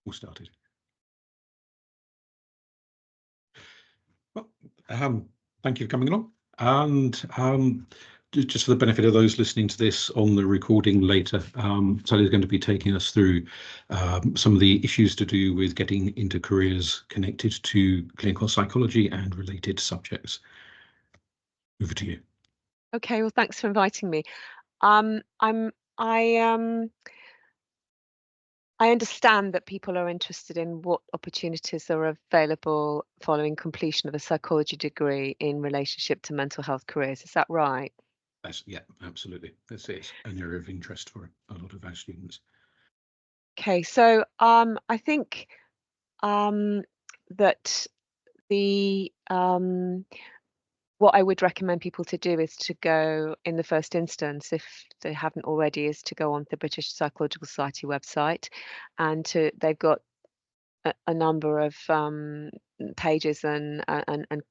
all started. Well, thank you for coming along. And just for the benefit of those listening to this on the recording later, Sally's going to be taking us through some of the issues to do with getting into careers connected to clinical psychology and related subjects. Over to you. Okay, well, thanks for inviting me. I understand that people are interested in what opportunities are available following completion of a psychology degree in relationship to mental health careers. Is that right? Yeah, absolutely. This is an area of interest for a lot of our students. Okay, so I think that the what I would recommend people to do is to go, in the first instance, if they haven't already, is to go on the British Psychological Society website, and they've got a number of pages and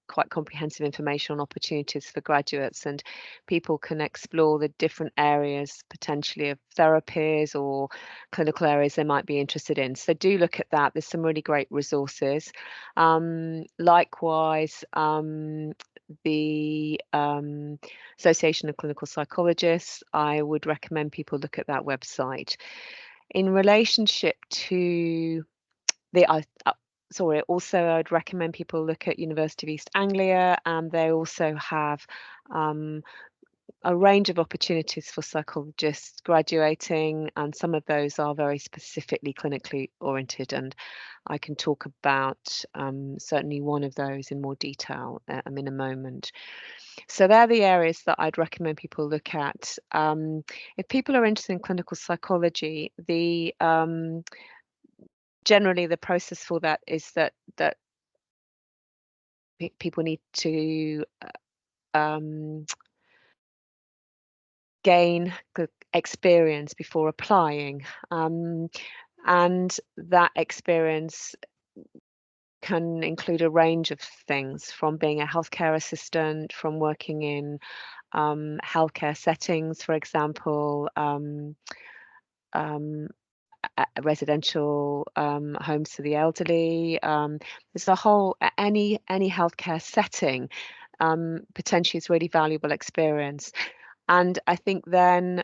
quite comprehensive information on opportunities for graduates, and people can explore the different areas potentially of therapies or clinical areas they might be interested in. So do look at that. There's some really great resources. Likewise, the Association of Clinical Psychologists, I would recommend people look at that website. In relationship to also I'd recommend people look at University of East Anglia, and they also have a range of opportunities for psychologists graduating, and some of those are very specifically clinically oriented, and I can talk about certainly one of those in more detail in a moment. So they're the areas that I'd recommend people look at. If people are interested in clinical psychology, generally the process for that is that people need to gain good experience before applying, and that experience can include a range of things, from being a healthcare assistant, from working in healthcare settings, for example, residential homes for the elderly. There's a whole any healthcare setting potentially is really valuable experience, and I think then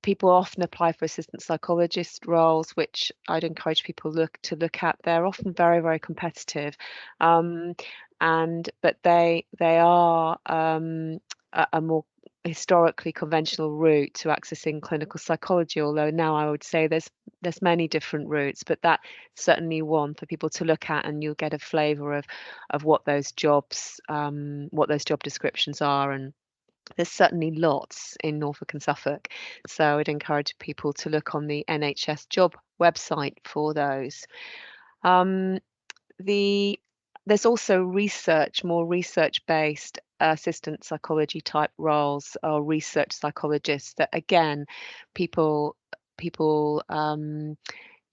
people often apply for assistant psychologist roles, which I'd encourage people to look at. They're often very, very competitive, but they are a more historically conventional route to accessing clinical psychology, although now I would say there's many different routes, but that's certainly one for people to look at, and you'll get a flavour of what those job descriptions are, and there's certainly lots in Norfolk and Suffolk, so I'd encourage people to look on the NHS job website for those. There's also more research-based assistant psychology type roles, or research psychologists, that again people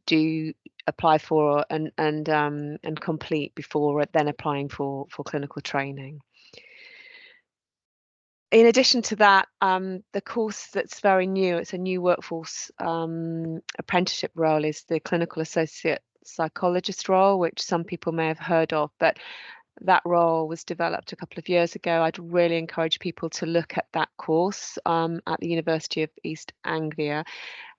do apply for and complete before then applying for clinical training. In addition to that, the course that's very new, it's a new workforce apprenticeship role, is the clinical associate psychologist role, which some people may have heard of, but that role was developed a couple of years ago. I'd really encourage people to look at that course at the University of East Anglia.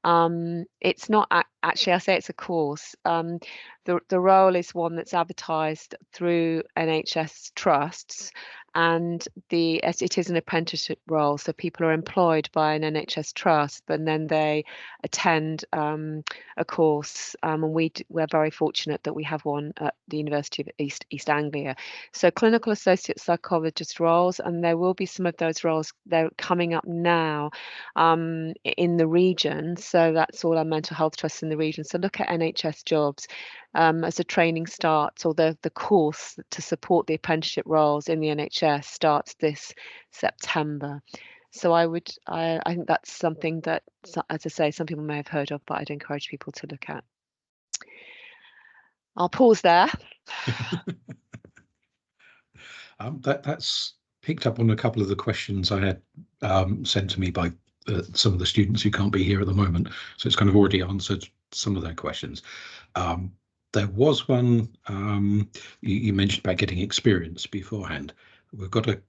It's not actually, I say it's a course. The role is one that's advertised through NHS trusts, and it is an apprenticeship role, so people are employed by an NHS trust, but then they attend a course, and we're very fortunate that we have one at the University of East Anglia. So clinical associate psychologist roles, and there will be some of those roles, they're coming up now in the region, so that's all our mental health trusts in the region. So look at NHS jobs as a training starts, or the course to support the apprenticeship roles in the NHS starts this September. So I think that's something that, as I say, some people may have heard of, but I'd encourage people to look at. I'll pause there. That's picked up on a couple of the questions I had sent to me by some of the students who can't be here at the moment. So it's kind of already answered some of their questions. There was one you mentioned about getting experience beforehand. We've got a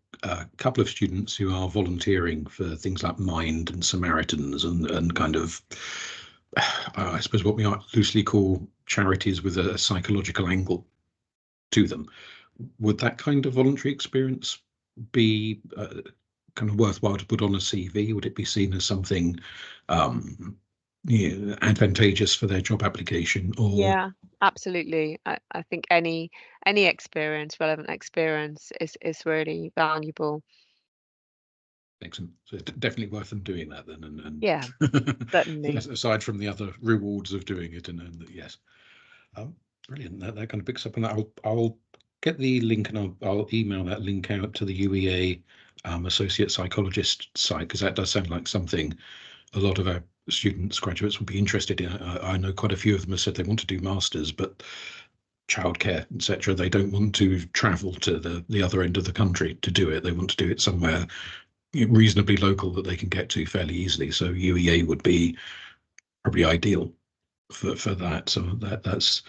couple of students who are volunteering for things like Mind and Samaritans and kind of, I suppose, what we might loosely call charities with a psychological angle to them. Would that kind of voluntary experience be kind of worthwhile to put on a CV? Would it be seen as something advantageous for their job application? Or Yeah, absolutely. I think any experience, relevant experience, is really valuable. excellent. So definitely worth them doing that then. And Yeah, certainly. aside from the other rewards of doing it, and yes, brilliant. That kind of picks up on that. I'll get the link and I'll email that link out to the UEA associate psychologist site, because that does sound like something a lot of our students, graduates, would be interested in. I know quite a few of them have said they want to do masters, but childcare, etc. They don't want to travel to the other end of the country to do it. They want to do it somewhere reasonably local that they can get to fairly easily. So UEA would be probably ideal for that. So that's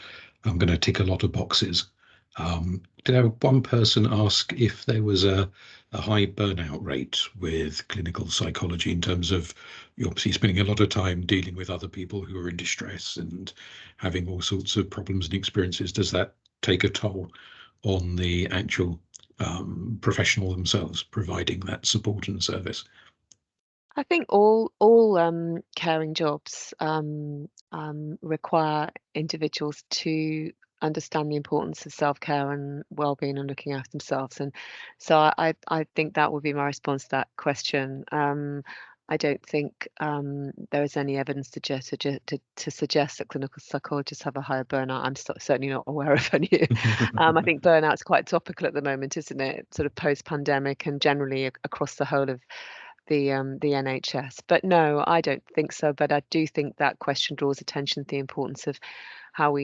I'm going to tick a lot of boxes. Did I have one person ask if there was a high burnout rate with clinical psychology, in terms of you're obviously spending a lot of time dealing with other people who are in distress and having all sorts of problems and experiences? Does that take a toll on the actual professional themselves providing that support and service? I think all caring jobs require individuals to understand the importance of self-care and well-being and looking after themselves. And so I think that would be my response to that question. I don't think there is any evidence to suggest that clinical psychologists have a higher burnout. I'm certainly not aware of any. I think burnout's quite topical at the moment, isn't it? Sort of post-pandemic and generally across the whole of the NHS. But no, I don't think so. But I do think that question draws attention to the importance of how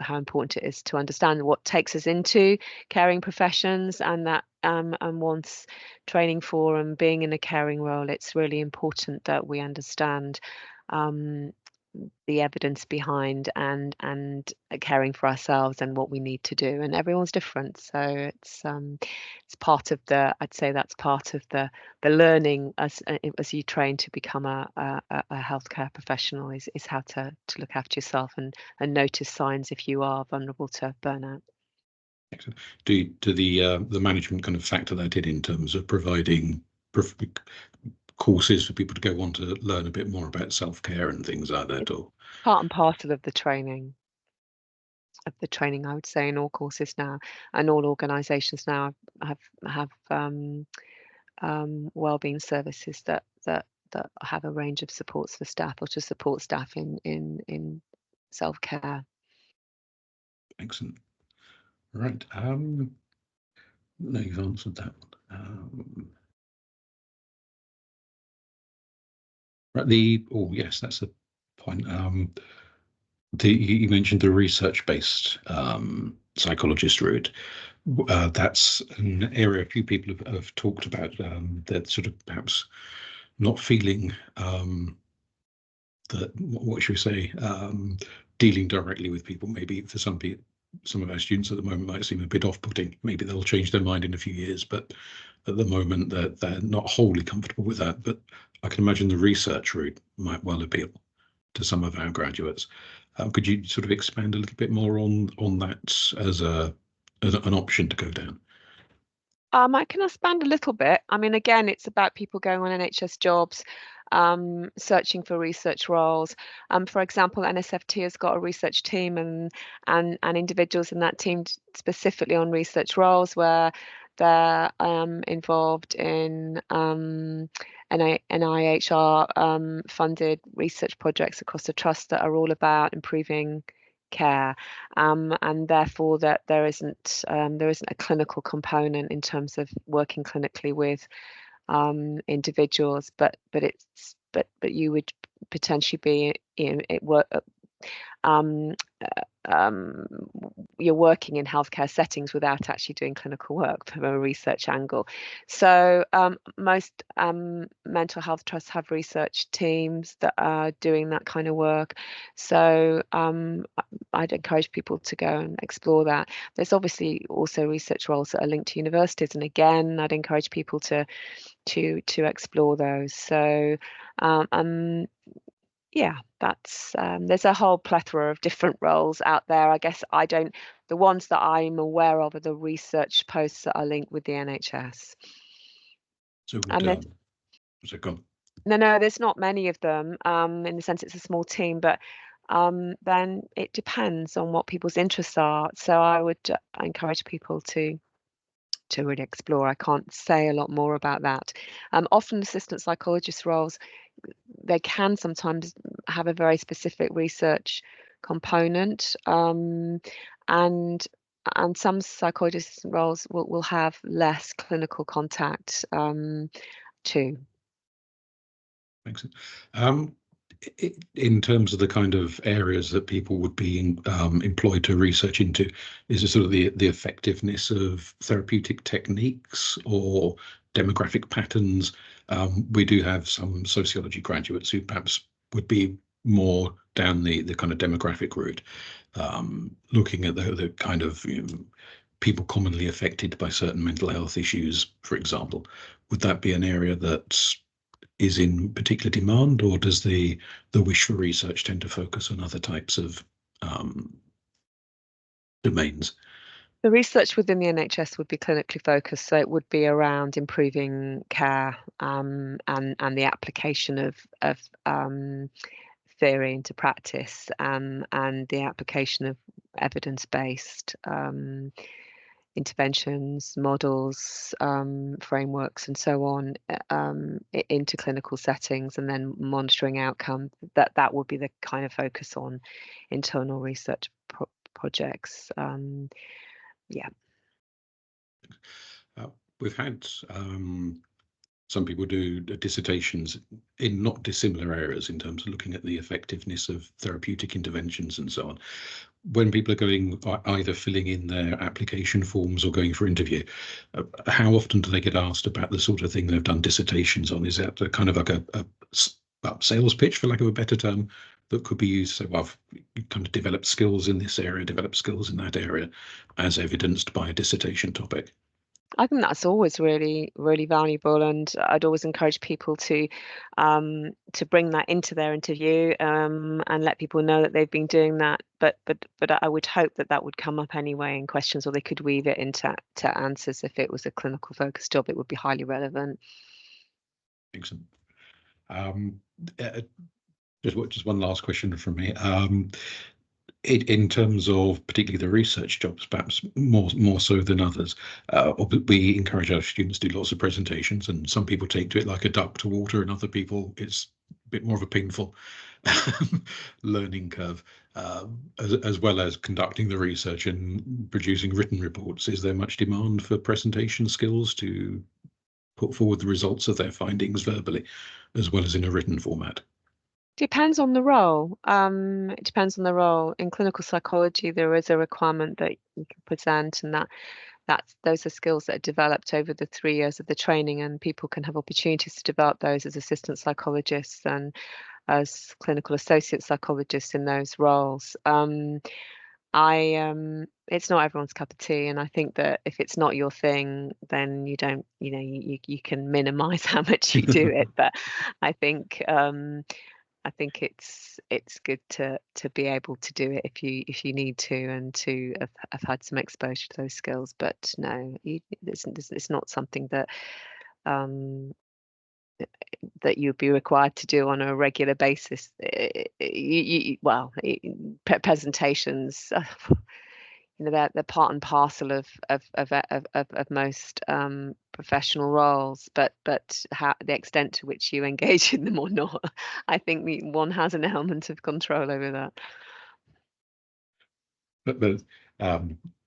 how important it is to understand what takes us into caring professions, and that and once training for and being in a caring role, it's really important that we understand the evidence behind and caring for ourselves and what we need to do. And everyone's different, so it's part of the, I'd say that's part of the learning as you train to become a healthcare professional, is how to look after yourself and notice signs if you are vulnerable to burnout. Excellent. Do the management kind of factor that in terms of providing courses for people to go on to learn a bit more about self-care and things like that? Or Part and parcel of the training, I would say, in all courses now, and all organizations now have wellbeing services that have a range of supports for staff, or to support staff in self-care. excellent. Right. No, you've answered that one. Right. Yes, that's a point. You mentioned the research-based psychologist route. That's an area a few people have talked about, that sort of perhaps not feeling that, what should we say, dealing directly with people. Maybe for some people, some of our students at the moment might seem a bit off-putting. Maybe they'll change their mind in a few years, but at the moment they're not wholly comfortable with that. But I can imagine the research route might well appeal to some of our graduates. Could you sort of expand a little bit more on that as an option to go down? I can expand a little bit. I mean, again, it's about people going on NHS jobs, searching for research roles. For example, NSFT has got a research team and individuals in that team specifically on research roles, where they're involved in NIHR funded research projects across the trust that are all about improving care, and therefore that there isn't a clinical component in terms of working clinically with individuals, but you would potentially be um, you're working in healthcare settings without actually doing clinical work from a research angle. So most mental health trusts have research teams that are doing that kind of work. So I'd encourage people to go and explore that. There's obviously also research roles that are linked to universities, and again, I'd encourage people to explore those. So yeah, that's there's a whole plethora of different roles out there. I guess the ones that I'm aware of are the research posts that are linked with the NHS. So No, there's not many of them, in the sense it's a small team, but then it depends on what people's interests are. So I would encourage people to really explore. I can't say a lot more about that. Often assistant psychologist roles, they can sometimes have a very specific research component, and some psychologist roles will have less clinical contact too. Thanks. In terms of the kind of areas that people would be employed to research into, is it sort of the effectiveness of therapeutic techniques or demographic patterns? We do have some sociology graduates who perhaps would be more down the kind of demographic route, looking at the kind of people commonly affected by certain mental health issues, for example. Would that be an area that is in particular demand, or does the wish for research tend to focus on other types of domains? The research within the NHS would be clinically focused, so it would be around improving care, and the application of theory into practice, and the application of evidence-based interventions, models, frameworks, and so on, into clinical settings, and then monitoring outcome. That would be the kind of focus on internal research projects. Yeah. We've had some people do dissertations in not dissimilar areas in terms of looking at the effectiveness of therapeutic interventions and so on. When people are going either filling in their application forms or going for interview, how often do they get asked about the sort of thing they've done dissertations on? Is that kind of like a sales pitch, for lack of a better term, that could be used? So I've kind of developed skills in this area, developed skills in that area, as evidenced by a dissertation topic. I think that's always really, really valuable, and I'd always encourage people to bring that into their interview, and let people know that they've been doing that. But I would hope that would come up anyway in questions, or they could weave it into answers. If it was a clinical focused job, it would be highly relevant. Excellent. Just one last question from me. In terms of particularly the research jobs, perhaps more so than others, we encourage our students to do lots of presentations, and some people take to it like a duck to water, and other people it's a bit more of a painful learning curve, as well as conducting the research and producing written reports. Is there much demand for presentation skills to put forward the results of their findings verbally, as well as in a written format? Depends on the role. It depends on the role. In clinical psychology, there is a requirement that you can present, and those are skills that are developed over the 3 years of the training, and people can have opportunities to develop those as assistant psychologists and as clinical associate psychologists in those roles. It's not everyone's cup of tea, and I think that if it's not your thing, then you don't, you can minimize how much you do it. But I think it's good to be able to do it if you need to, and to have had some exposure to those skills. But no, it's not something that that you'd be required to do on a regular basis. Presentations, they're part and parcel of most professional roles, but how the extent to which you engage in them or not, I think one has an element of control over that. But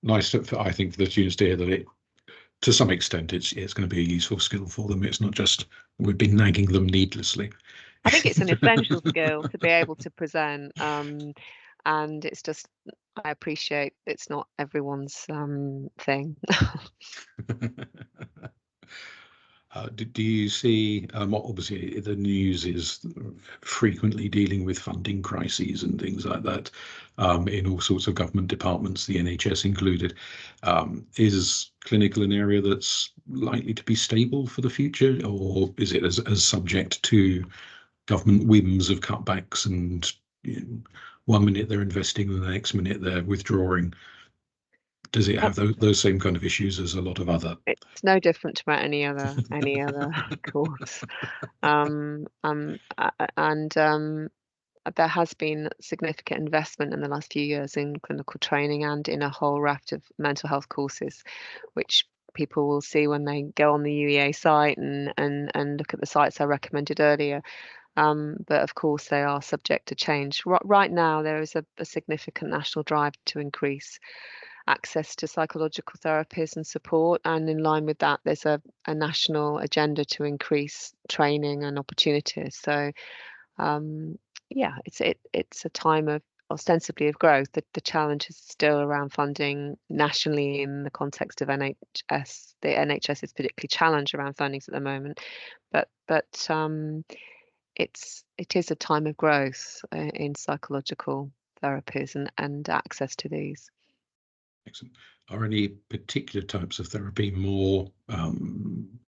nice I think for the students to hear that it, to some extent, it's going to be a useful skill for them. It's not just we've been nagging them needlessly. I think it's an essential skill to be able to present. and it's just, I appreciate it's not everyone's thing. Do you see, obviously the news is frequently dealing with funding crises and things like that, in all sorts of government departments, the NHS included. Is clinical an area that's likely to be stable for the future, or is it as subject to government whims of cutbacks and, you know, 1 minute they're investing and the next minute they're withdrawing? Does it have those same kind of issues as a lot of other? It's no different to any other course. And there has been significant investment in the last few years in clinical training and in a whole raft of mental health courses, which people will see when they go on the UEA site and look at the sites I recommended earlier. But of course, they are subject to change. Right now, there is a significant national drive to increase access to psychological therapies and support. And in line with that, there's a national agenda to increase training and opportunities. So yeah, it's a time of ostensibly of growth. The challenge is still around funding nationally in the context of NHS. The NHS is particularly challenged around fundings at the moment, but it is a time of growth in psychological therapies and access to these. Excellent. Are any particular types of therapy more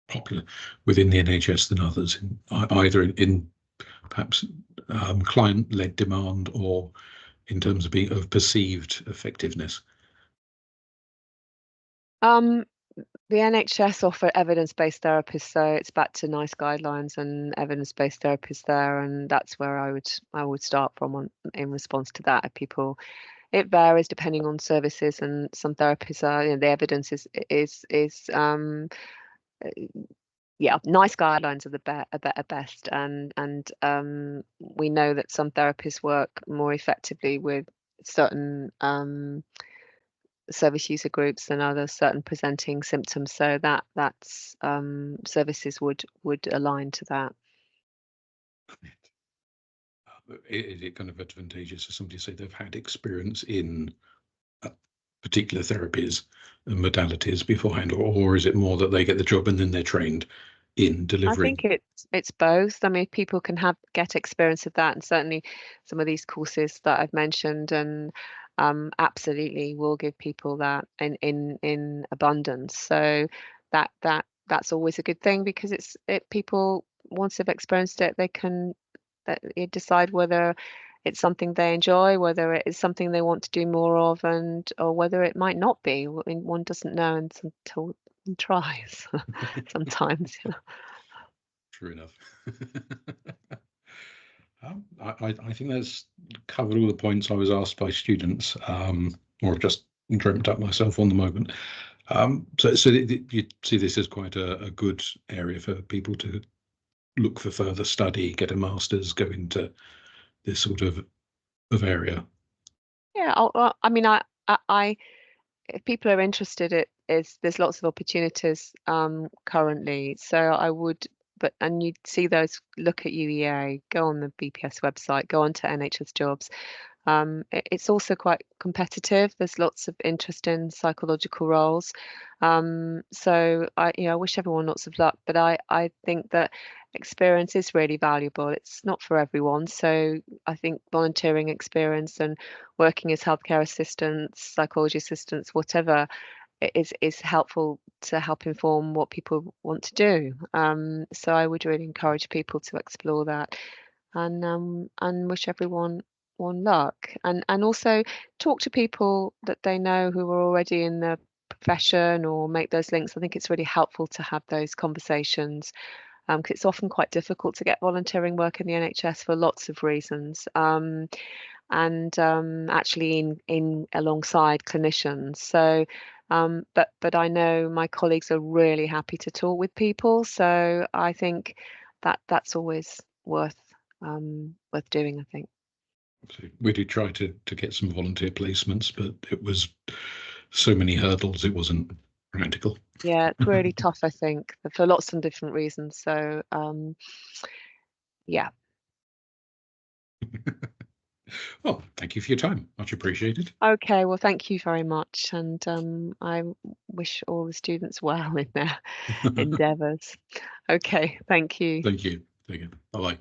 popular within the NHS than others, either in perhaps client-led demand or in terms of perceived effectiveness? The NHS offer evidence-based therapists, so it's back to NICE guidelines and evidence-based therapists there, and that's where I would start from in response to that. It varies depending on services, and some therapists are, you know, the evidence is yeah, NICE guidelines are the best, and we know that some therapists work more effectively with certain service user groups than others, certain presenting symptoms, so that's services would align to that. Is it kind of advantageous for somebody to say they've had experience in particular therapies and modalities beforehand, or is it more that they get the job and then they're trained in I delivering? think it's both. I mean, people can get experience of that, and certainly some of these courses that I've mentioned, and absolutely will give people that in abundance. So that's always a good thing, because people, once they've experienced it, they can decide whether it's something they enjoy, whether it is something they want to do more of, or whether it might not be. I mean, one doesn't know until one tries sometimes. True enough. I think that's covered all the points I was asked by students, or just dreamt up myself on the moment. So you see this as quite a good area for people to look for further study, get a master's, go into this sort of area. Yeah, I mean, if people are interested, there's lots of opportunities currently. So I would, and you'd see those. Look at UEA, go on the BPS website, go on to NHS Jobs. It's also quite competitive. There's lots of interest in psychological roles. So I wish everyone lots of luck, but I think that experience is really valuable. It's not for everyone. So I think volunteering experience and working as healthcare assistants, psychology assistants, whatever, is helpful to help inform what people want to do. So I would really encourage people to explore that, and wish everyone luck, and also talk to people that they know who are already in the profession, or make those links. I think it's really helpful to have those conversations, because it's often quite difficult to get volunteering work in the NHS for lots of reasons, and actually in alongside clinicians. So but I know my colleagues are really happy to talk with people, so I think that's always worth doing, I think. So we did try to get some volunteer placements, but it was so many hurdles, it wasn't practical. Yeah, it's really tough, I think, for lots of different reasons. So yeah. Well, thank you for your time. Much appreciated. Okay, well, thank you very much, and I wish all the students well in their endeavours. Okay, thank you. Thank you. Take care. Bye-bye.